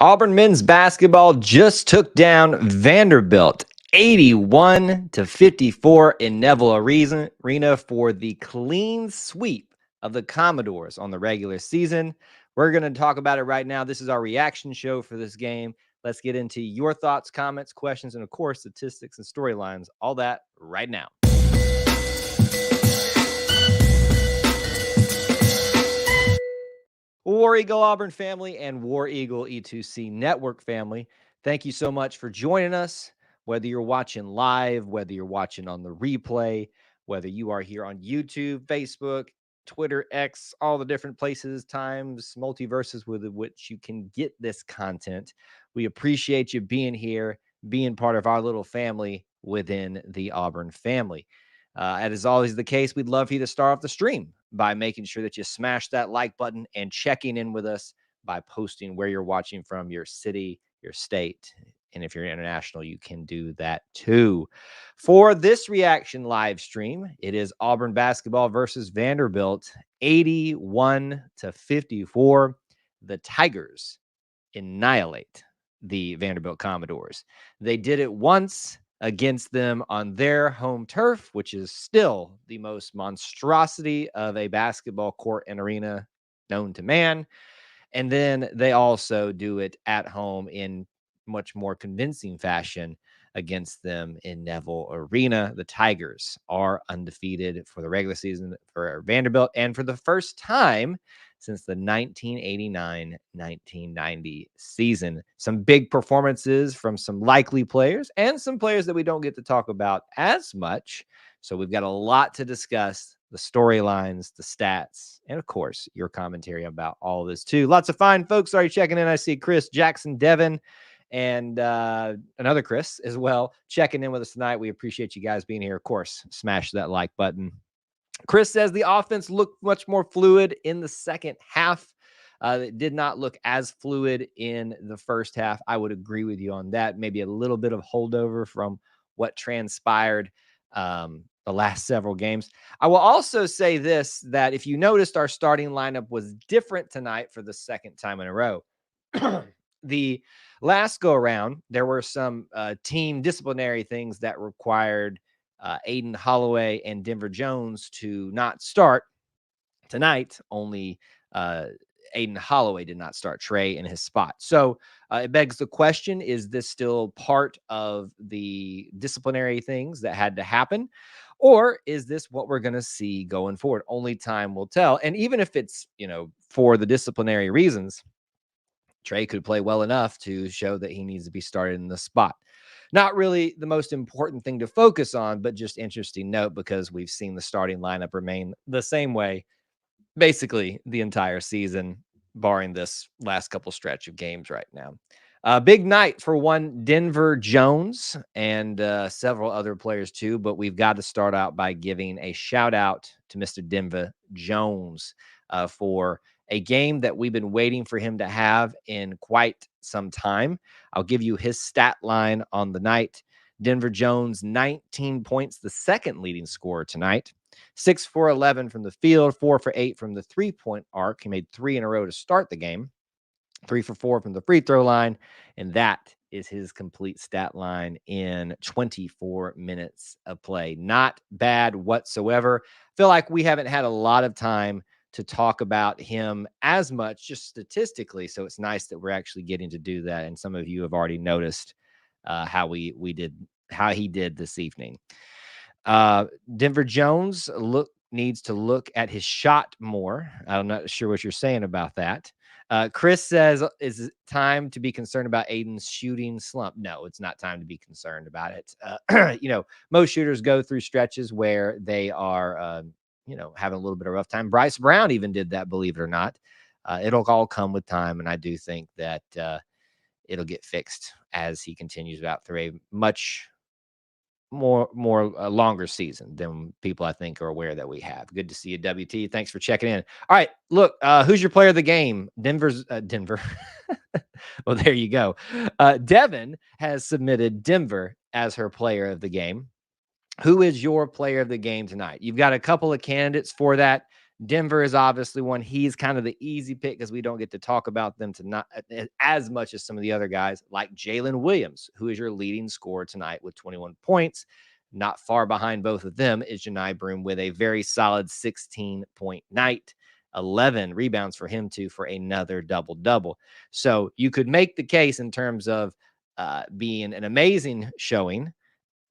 Auburn men's basketball just took down Vanderbilt 81-54 in Neville Arena for the clean sweep of the Commodores on the regular season. We're going to talk about it right now. This is our reaction show for this game. Let's get into your thoughts, comments, questions, and of course, statistics and storylines. All that right now. War Eagle Auburn family and War Eagle E2C Network family, thank you so much for joining us. Whether you're watching live, whether you're watching on the replay, whether you are here on YouTube, Facebook, Twitter, X, all the different places, times, multiverses with which you can get this content. We appreciate you being here, being part of our little family within the Auburn family. As is always the case, we'd love for you to start off the stream by making sure that you smash that like button and checking in with us by posting where you're watching from, your city, your state. And if you're international, you can do that too. For this reaction live stream, it is Auburn basketball versus Vanderbilt, 81-54. The Tigers annihilate the Vanderbilt Commodores. They did it once against them on their home turf, which is still the most monstrosity of a basketball court and arena known to man. And then they also do it at home in much more convincing fashion against them in Neville Arena. The Tigers are undefeated for the regular season for Vanderbilt and for the first time since the 1989-1990 season. Some big performances from some likely players and some players that we don't get to talk about as much. So we've got a lot to discuss, the storylines, the stats, and of course, your commentary about all this too. Lots of fine folks already checking in. I see Chris, Jackson, Devin, and another Chris as well checking in with us tonight. We appreciate you guys being here. Of course, smash that like button. Chris says the offense looked much more fluid in the second half. It did not look as fluid in the first half. I would agree with you on that. Maybe a little bit of holdover from what transpired the last several games. I will also say this, that if you noticed, our starting lineup was different tonight for the second time in a row. The last go around, there were some team disciplinary things that required Aiden Holloway and Denver Jones to not start tonight. Only Aiden Holloway did not start, Trey in his spot. So it begs the question, is this still part of the disciplinary things that had to happen? Or is this what we're going to see going forward? Only time will tell. And even if it's, for the disciplinary reasons, Trey could play well enough to show that he needs to be started in the spot. Not really the most important thing to focus on, but just interesting note because we've seen the starting lineup remain the same way basically the entire season, barring this last couple stretch of games right now. Big night for one Denver Jones and several other players too, but we've got to start out by giving a shout out to Mr. Denver Jones for a game that we've been waiting for him to have in quite some time. I'll give you his stat line on the night. Denver Jones, 19 points, the second leading scorer tonight. 6 for 11 from the field, 4 for 8 from the three-point arc. He made 3 in a row to start the game. 3 for 4 from the free throw line. And that is his complete stat line in 24 minutes of play. Not bad whatsoever. Feel like we haven't had a lot of time to talk about him as much, just statistically. So it's nice that we're actually getting to do that. And some of you have already noticed how he did this evening. Denver Jones needs to look at his shot more. I'm not sure what you're saying about that. Chris says, is it time to be concerned about Aiden's shooting slump? No, it's not time to be concerned about it. Most shooters go through stretches where they are, having a little bit of rough time. Bryce Brown even did that, believe it or not. It'll all come with time, and I do think that it'll get fixed as he continues out through a much more longer season than people I think are aware that we have. Good to see you, WT. Thanks for checking in. All right, look, who's your player of the game? Denver. Well, there you go. Devin has submitted Denver as her player of the game. Who is your player of the game tonight? You've got a couple of candidates for that. Denver is obviously one. He's kind of the easy pick because we don't get to talk about them to not as much as some of the other guys, like Jalen Williams, who is your leading scorer tonight with 21 points. Not far behind both of them is Janai Broom with a very solid 16-point night. 11 rebounds for him too for another double-double. So you could make the case in terms of being an amazing showing.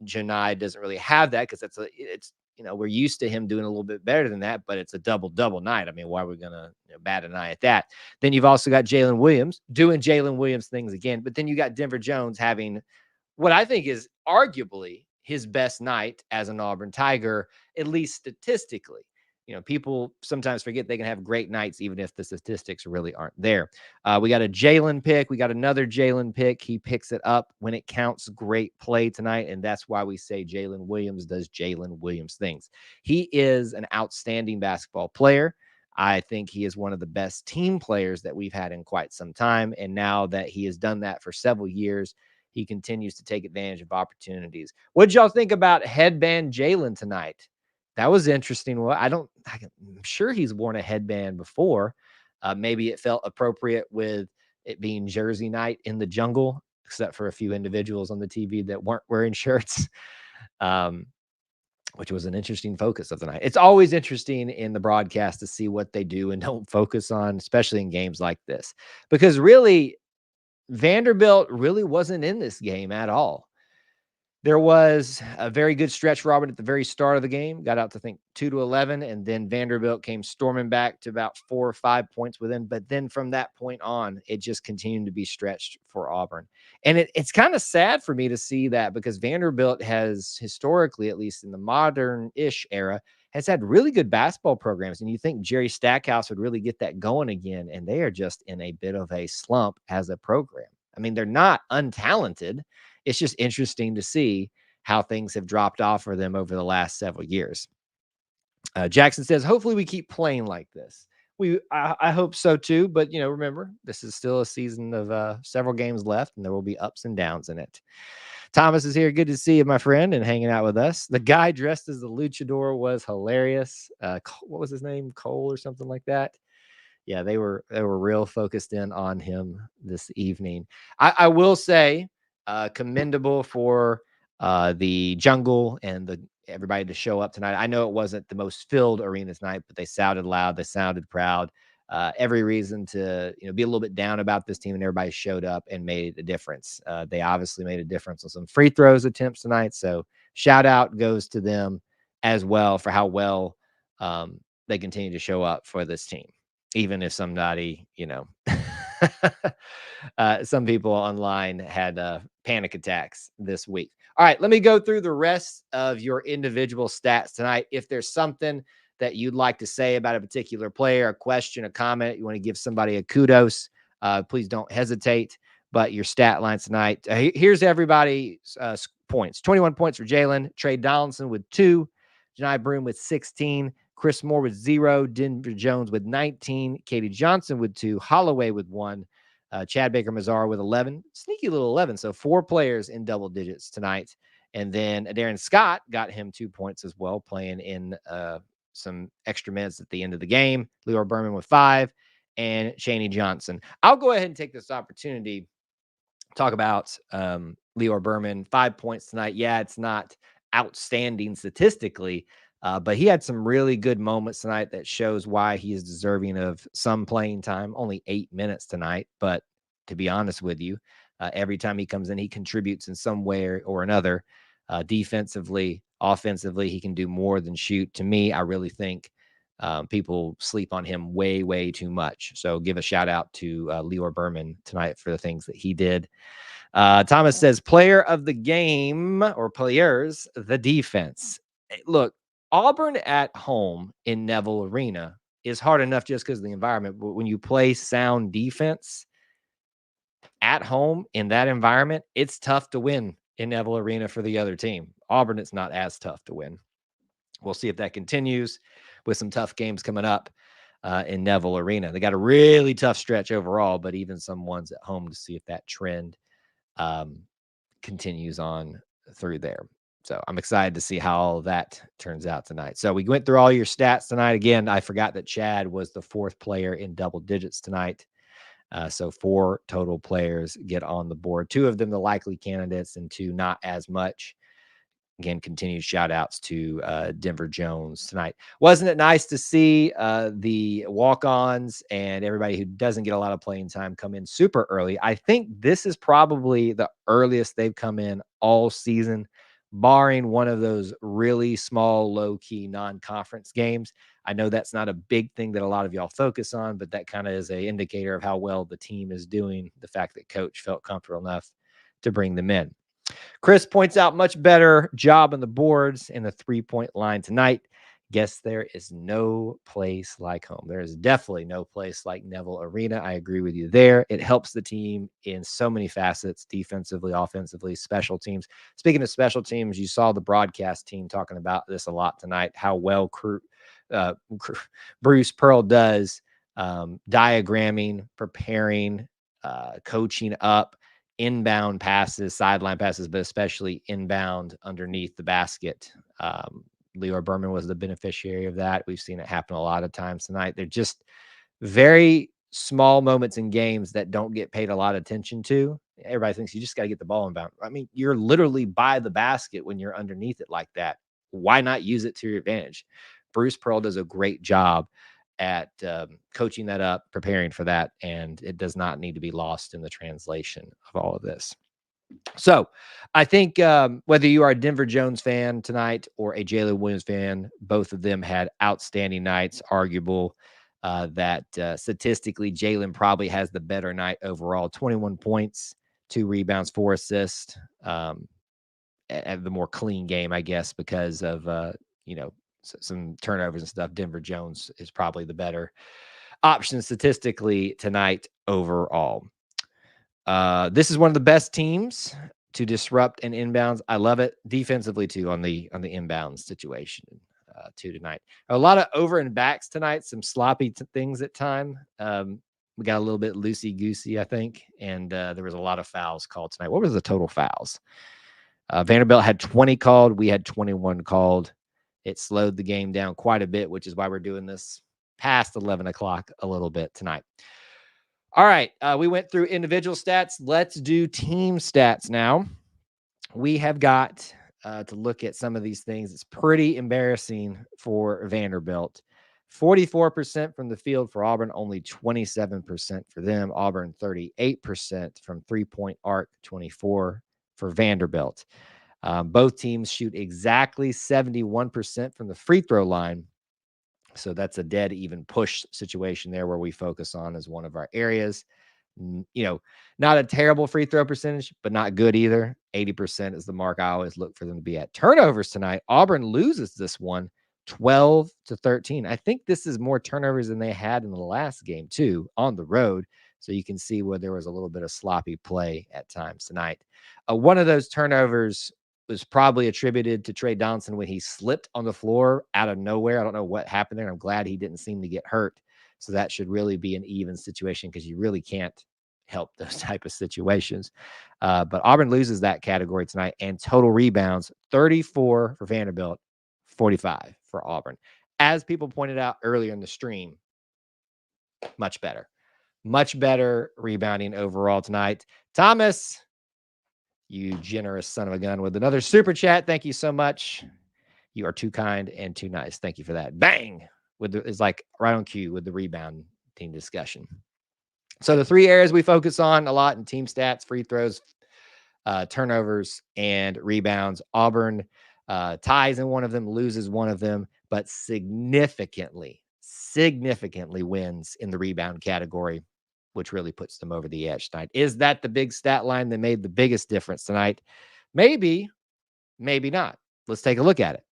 Janai doesn't really have that because it's we're used to him doing a little bit better than that, but it's a double-double night. I mean, why are we gonna bat an eye at that? Then you've also got Jalen Williams doing Jalen Williams things again, but then you got Denver Jones having what I think is arguably his best night as an Auburn Tiger, at least statistically. People sometimes forget they can have great nights even if the statistics really aren't there. We got a Jalen pick. We got another Jalen pick. He picks it up when it counts. Great play tonight, and that's why we say Jalen Williams does Jalen Williams things. He is an outstanding basketball player. I think he is one of the best team players that we've had in quite some time, and now that he has done that for several years, he continues to take advantage of opportunities. What did y'all think about Headband Jalen tonight? That was interesting. Well, I'm sure he's worn a headband before. Maybe it felt appropriate with it being Jersey night in the jungle, except for a few individuals on the TV that weren't wearing shirts, which was an interesting focus of the night. It's always interesting in the broadcast to see what they do and don't focus on, especially in games like this, because really Vanderbilt really wasn't in this game at all. There was a very good stretch for Auburn at the very start of the game, got out to 2-11, and then Vanderbilt came storming back to about 4 or 5 points within. But then from that point on, it just continued to be stretched for Auburn. And it's kind of sad for me to see that because Vanderbilt has historically, at least in the modern-ish era, has had really good basketball programs. And you think Jerry Stackhouse would really get that going again, and they are just in a bit of a slump as a program. I mean, they're not untalented. It's just interesting to see how things have dropped off for them over the last several years. Jackson says, hopefully we keep playing like this. I hope so too. But, remember, this is still a season of several games left, and there will be ups and downs in it. Thomas is here. Good to see you, my friend, and hanging out with us. The guy dressed as the luchador was hilarious. What was his name? Cole or something like that. Yeah, they were real focused in on him this evening. I will say, commendable for the jungle and everybody to show up tonight. I know it wasn't the most filled arena tonight, but they sounded loud. They sounded proud. Every reason to be a little bit down about this team, and everybody showed up and made a difference. They obviously made a difference on some free throws attempts tonight. So shout out goes to them as well for how well they continue to show up for this team. Even if somebody, some people online had panic attacks this week. All right, let me go through the rest of your individual stats tonight. If there's something that you'd like to say about a particular player, a question, a comment, you want to give somebody a kudos, please don't hesitate. But your stat lines tonight, here's everybody's points. 21 points for Jalen, Trey Donaldson with 2, Janai Broom with 16, Chris Moore with 0, Denver Jones with 19, Katie Johnson with 2, Holloway with 1, Chad Baker-Mazar with 11, sneaky little 11. So 4 players in double digits tonight. And then Darren Scott got him 2 points as well, playing in some extra minutes at the end of the game. Leor Berman with 5, and Chaney Johnson. I'll go ahead and take this opportunity to talk about Leor Berman. 5 points tonight. Yeah, it's not outstanding statistically, but he had some really good moments tonight that shows why he is deserving of some playing time. Only 8 minutes tonight, but to be honest with you, every time he comes in, he contributes in some way or another. Defensively, offensively, he can do more than shoot. To me, I really think people sleep on him way, way too much. So give a shout out to Leor Berman tonight for the things that he did. Thomas says, player of the game or players, the defense. Look, Auburn at home in Neville Arena is hard enough just because of the environment. But when you play sound defense at home in that environment, it's tough to win in Neville Arena for the other team. Auburn, it's not as tough to win. We'll see if that continues with some tough games coming up in Neville Arena. They got a really tough stretch overall, but even some ones at home to see if that trend continues on through there. So I'm excited to see how all of that turns out tonight. So we went through all your stats tonight. Again, I forgot that Chad was the 4th player in double digits tonight. So 4 total players get on the board. 2 of them the likely candidates and 2 not as much. Again, continued shout outs to Denver Jones tonight. Wasn't it nice to see the walk-ons and everybody who doesn't get a lot of playing time come in super early? I think this is probably the earliest they've come in all season, barring one of those really small, low-key non-conference games. I know that's not a big thing that a lot of y'all focus on, but that kind of is an indicator of how well the team is doing, the fact that coach felt comfortable enough to bring them in. Chris points out much better job on the boards and the 3-point line tonight. Guess there is no place like home. There is definitely no place like Neville Arena. I agree with you there. It helps the team in so many facets, defensively, offensively, special teams. Speaking of special teams, you saw the broadcast team talking about this a lot tonight, how well Bruce Pearl does diagramming, preparing, coaching up inbound passes, sideline passes, but especially inbound underneath the basket. Leor Berman was the beneficiary of that. We've seen it happen a lot of times tonight. They're just very small moments in games that don't get paid a lot of attention to. Everybody thinks you just got to get the ball inbound. I mean, you're literally by the basket when you're underneath it like that. Why not use it to your advantage? Bruce Pearl does a great job at coaching that up, preparing for that, and it does not need to be lost in the translation of all of this. So I think whether you are a Denver Jones fan tonight or a Jalen Williams fan, both of them had outstanding nights. Arguable that statistically, Jalen probably has the better night overall. 21 points, 2 rebounds, 4 assists. The more clean game, I guess, because of, some turnovers and stuff. Denver Jones is probably the better option statistically tonight overall. This is one of the best teams to disrupt an inbounds. I love it defensively too on the inbounds situation too tonight. A lot of over and backs tonight. Some sloppy things at time. We got a little bit loosey goosey, I think, and there was a lot of fouls called tonight. What was the total fouls? Vanderbilt had 20 called. We had 21 called. It slowed the game down quite a bit, which is why we're doing this past 11 o'clock a little bit tonight. All right. We went through individual stats. Let's do team stats now. We have got to look at some of these things. It's pretty embarrassing for Vanderbilt. 44% from the field for Auburn, only 27% for them. Auburn, 38% from three-point arc, 24 for Vanderbilt. Both teams shoot exactly 71% from the free throw line. So that's a dead even push situation there where we focus on as one of our areas. Not a terrible free throw percentage, but not good either. 80% is the mark I always look for them to be at. Turnovers tonight, Auburn loses this one 12-13. I think this is more turnovers than they had in the last game too on the road. So you can see where there was a little bit of sloppy play at times tonight. One of those turnovers was probably attributed to Trey Donaldson when he slipped on the floor out of nowhere. I don't know what happened there. I'm glad he didn't seem to get hurt. So that should really be an even situation because you really can't help those type of situations. But Auburn loses that category tonight. And total rebounds, 34 for Vanderbilt, 45 for Auburn. As people pointed out earlier in the stream, much better. Much better rebounding overall tonight. Thomas, you generous son of a gun, with another super chat. Thank you so much. You are too kind and too nice. Thank you for that. Bang! It's like right on cue with the rebound team discussion. So the 3 areas we focus on a lot in team stats: free throws, turnovers, and rebounds. Auburn ties in one of them, loses one of them, but significantly wins in the rebound category, which really puts them over the edge tonight. Is that the big stat line that made the biggest difference tonight? Maybe, maybe not. Let's take a look at it.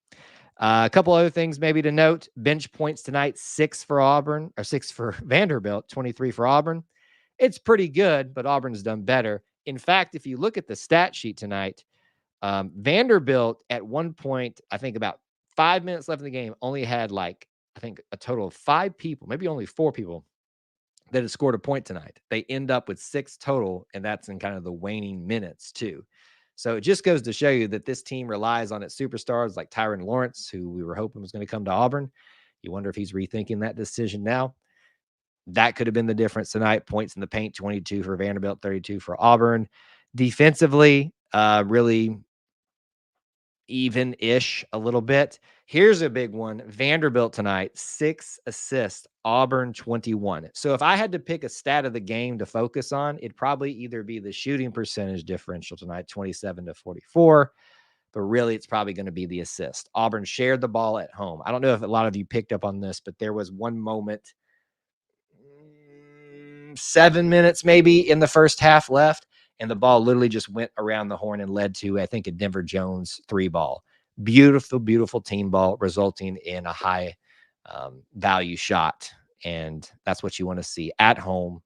A couple other things maybe to note. Bench points tonight, 6 for Auburn, or 6 for Vanderbilt, 23 for Auburn. It's pretty good, but Auburn's done better. In fact, if you look at the stat sheet tonight, Vanderbilt at one point, I think about 5 minutes left in the game, only had I think a total of 5 people, maybe only 4 people that had scored a point tonight. They end up with 6 total, and that's in kind of the waning minutes too. So it just goes to show you that this team relies on its superstars like Tyron Lawrence, who we were hoping was going to come to Auburn. You wonder if he's rethinking that decision now. That could have been the difference tonight. Points in the paint, 22 for Vanderbilt, 32 for Auburn. Defensively, really even-ish a little bit. Here's a big one. Vanderbilt tonight, 6 assists, Auburn 21. So if I had to pick a stat of the game to focus on, it'd probably either be the shooting percentage differential tonight, 27-44, but really it's probably going to be the assist. Auburn shared the ball at home. I don't know if a lot of you picked up on this, but there was one moment, 7 minutes maybe in the first half left, and the ball literally just went around the horn and led to, I think, a Denver Jones 3 ball. Beautiful, beautiful team ball resulting in a high value shot. And that's what you want to see at home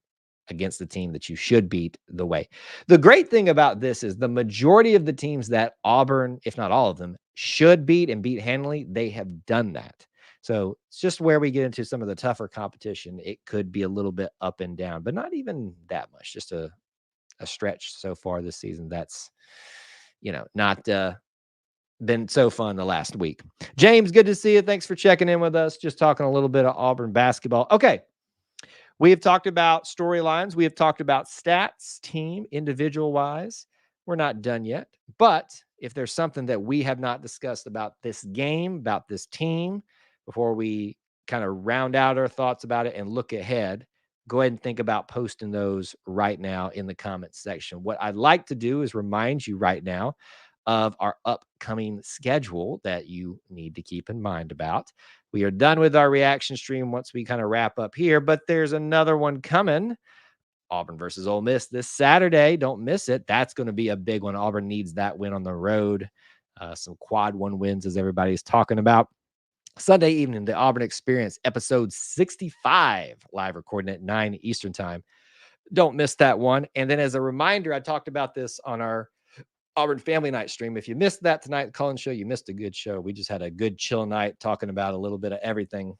against the team that you should beat the way. The great thing about this is the majority of the teams that Auburn, if not all of them, should beat and beat handily, they have done that. So it's just where we get into some of the tougher competition. It could be a little bit up and down, but not even that much. Just a stretch so far this season. That's, not been so fun the last week. James, good to see you. Thanks for checking in with us. Just talking a little bit of Auburn basketball. Okay. We have talked about storylines. We have talked about stats, team, individual wise. We're not done yet. But if there's something that we have not discussed about this game, about this team, before we kind of round out our thoughts about it and look ahead, go ahead and think about posting those right now in the comments section. What I'd like to do is remind you right now of our upcoming schedule that you need to keep in mind about. We are done with our reaction stream once we kind of wrap up here, but there's another one coming. Auburn versus Ole Miss this Saturday. Don't miss it. That's going to be a big one. Auburn needs that win on the road. Some quad one wins, as everybody's talking about. Sunday evening, the Auburn Experience, episode 65, live recording at 9 Eastern time. Don't miss that one. And then as a reminder, I talked about this on our Auburn Family Night stream. If you missed that tonight, Cullen show, you missed a good show. We just had a good chill night talking about a little bit of everything.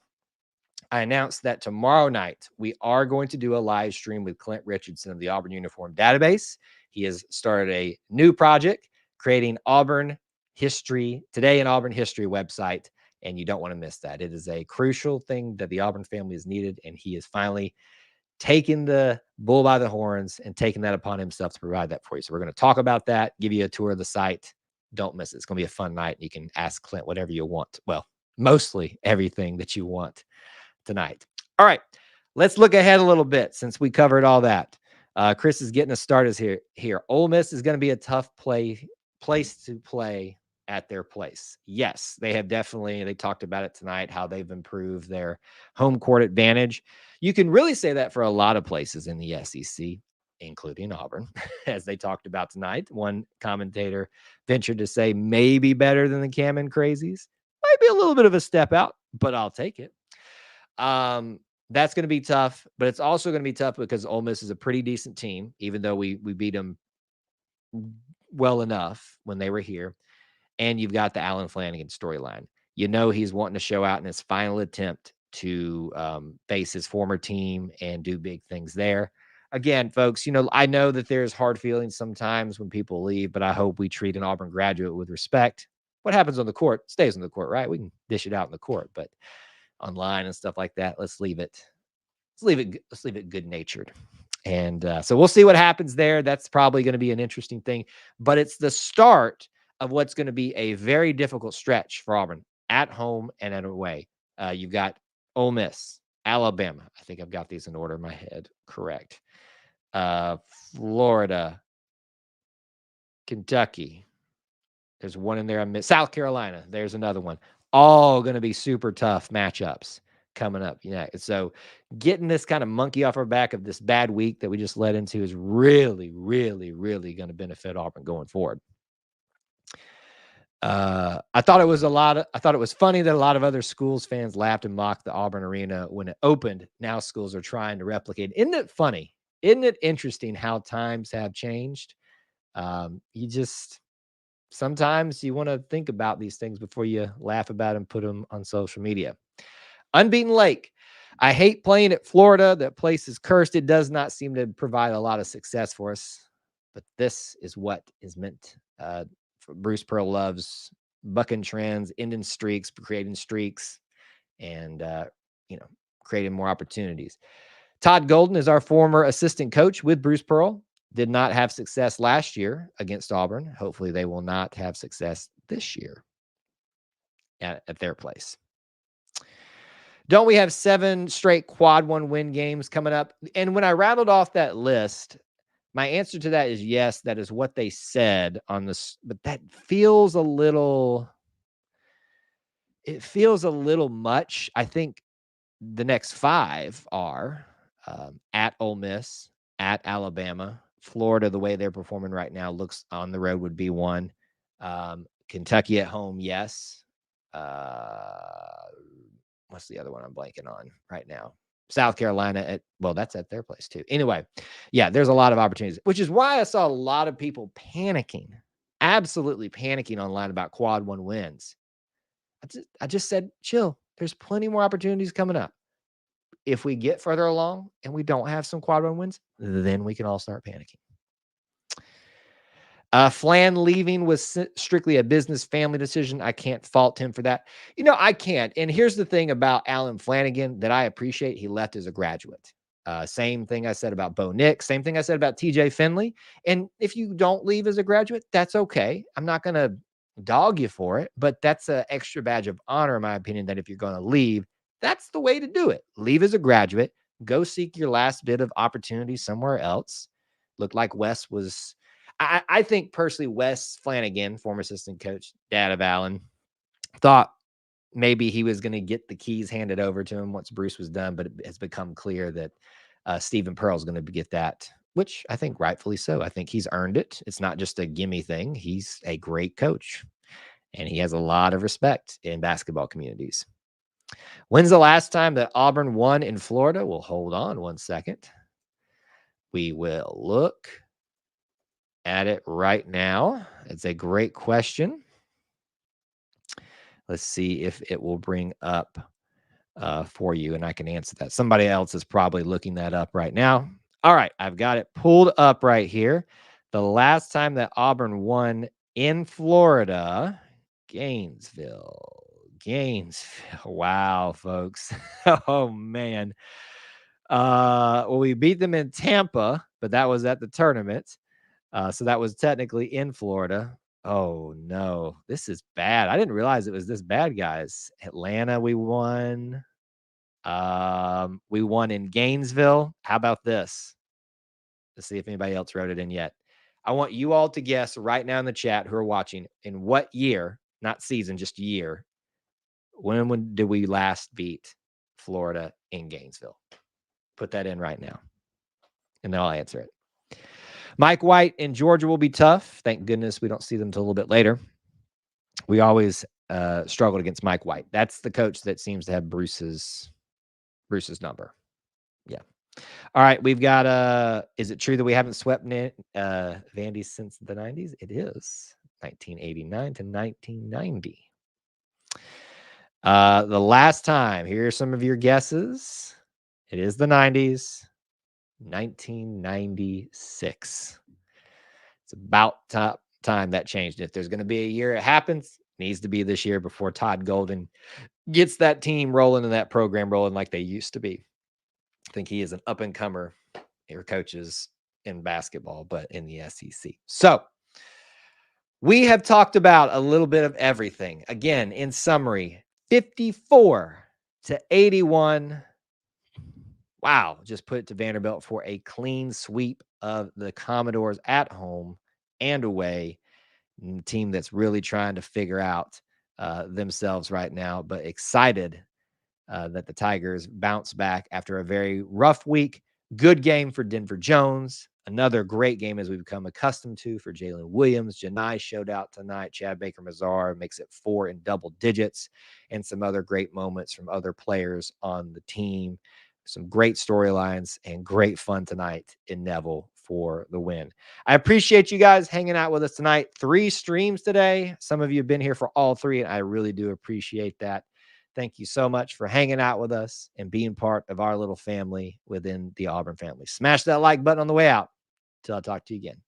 I announced that tomorrow night we are going to do a live stream with Clint Richardson of the Auburn Uniform Database. He has started a new project creating Auburn History Today in Auburn History website, and you don't want to miss that. It is a crucial thing that the Auburn family has needed, and he is finally taking the bull by the horns and taking that upon himself to provide that for you. So we're going to talk about that, give you a tour of the site. Don't miss it. It's going to be a fun night. You can ask Clint whatever you want. Well, mostly everything that you want tonight. All right, let's look ahead a little bit since we covered all that. Chris is getting us started here. Ole Miss is going to be a tough place to play at their place. Yes, they talked about it tonight, how they've improved their home court advantage. You can really say that for a lot of places in the SEC, including Auburn, as they talked about tonight. One commentator ventured to say maybe better than the Cameron Crazies. Might be a little bit of a step out, but I'll take it. That's going to be tough, but it's also going to be tough because Ole Miss is a pretty decent team, even though we beat them well enough when they were here. And you've got the Allen Flanigan storyline. He's wanting to show out in his final attempt to face his former team and do big things there. Again, folks, I know that there's hard feelings sometimes when people leave, but I hope we treat an Auburn graduate with respect. What happens on the court stays on the court, right? We can dish it out in the court, but online and stuff like that, let's leave it good natured. And so we'll see what happens there. That's probably going to be an interesting thing, but it's the start of what's going to be a very difficult stretch for Auburn at home and at away. You've got Ole Miss, Alabama. I think I've got these in order in my head. Correct. Florida, Kentucky. There's one in there I missed. South Carolina. There's another one. All going to be super tough matchups coming up. So getting this kind of monkey off our back of this bad week that we just led into is really, really, really going to benefit Auburn going forward. I thought it was funny that a lot of other schools fans laughed and mocked the Auburn Arena when it opened. Now schools are trying to replicate. Isn't it funny? Isn't it interesting how times have changed? Sometimes you want to think about these things before you laugh about and put them on social media. Unbeaten Lake. I hate playing at Florida. That place is cursed. It does not seem to provide a lot of success for us, but this is what is meant Bruce Pearl loves bucking trends, ending streaks, creating streaks, and creating more opportunities. Todd Golden is our former assistant coach with Bruce Pearl. Did not have success last year against Auburn. Hopefully they will not have success this year at their place. Don't we have 7 straight quad 1 win games coming up? And when I rattled off that list, my answer to that is yes, that is what they said on this, but that feels a little much. I think the next 5 are at Ole Miss, at Alabama, Florida. The way they're performing right now looks on the road would be one. Kentucky at home, yes. What's the other one I'm blanking on right now? South Carolina that's at their place too. Anyway, yeah, there's a lot of opportunities, which is why I saw a lot of people panicking, absolutely panicking online about quad 1 wins. I just said, chill. There's plenty more opportunities coming up. If we get further along and we don't have some quad 1 wins, then we can all start panicking. Flan leaving was strictly a business family decision. I can't fault him for that. I can't. And here's the thing about Alan Flanagan that I appreciate. He left as a graduate. Same thing I said about Bo Nix. Same thing I said about TJ Finley. And if you don't leave as a graduate, that's okay. I'm not going to dog you for it, but that's an extra badge of honor, in my opinion, that if you're going to leave, that's the way to do it. Leave as a graduate. Go seek your last bit of opportunity somewhere else. Looked like Wes was... I think personally, Wes Flanagan, former assistant coach, dad of Allen, thought maybe he was going to get the keys handed over to him once Bruce was done, but it has become clear that Stephen Pearl is going to get that, which I think rightfully so. I think he's earned it. It's not just a gimme thing. He's a great coach, and he has a lot of respect in basketball communities. When's the last time that Auburn won in Florida? Well, hold on one second. We will look at it right now. It's a great question. Let's see if it will bring up for you, and I can answer that. Somebody else is probably looking that up right now. All right, I've got it pulled up right here. The last time that Auburn won in Florida, Gainesville. Wow, folks. Oh, man. Well, we beat them in Tampa, but that was at the tournament. So that was technically in Florida. Oh, no. This is bad. I didn't realize it was this bad, guys. Atlanta, we won. We won in Gainesville. How about this? Let's see if anybody else wrote it in yet. I want you all to guess right now in the chat who are watching, in what year, not season, just year, when did we last beat Florida in Gainesville? Put that in right now, and then I'll answer it. Mike White in Georgia will be tough. Thank goodness we don't see them until a little bit later. We always struggled against Mike White. That's the coach that seems to have Bruce's number. Yeah. All right. We've got, is it true that we haven't swept Vandy since the 90s? It is 1989 to 1990. The last time, here are some of your guesses. It is the 90s. 1996. It's about time that changed. If there's going to be a year it happens, it needs to be this year before Todd Golden gets that team rolling and that program rolling like they used to be. I think he is an up-and-comer here, coaches in basketball, but in the SEC. So we have talked about a little bit of everything. Again, in summary, 54-81. Wow, just put it to Vanderbilt for a clean sweep of the Commodores at home and away. A team that's really trying to figure out themselves right now, but excited that the Tigers bounce back after a very rough week. Good game for Denver Jones. Another great game as we've become accustomed to for Jalen Williams. Janai showed out tonight. Chad Baker-Mazar makes it 4 in double digits, and some other great moments from other players on the team. Some great storylines and great fun tonight in Neville for the win. I appreciate you guys hanging out with us tonight. 3 streams today. Some of you have been here for all 3, and I really do appreciate that. Thank you so much for hanging out with us and being part of our little family within the Auburn family. Smash that like button on the way out. Till I talk to you again.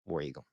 War Eagle.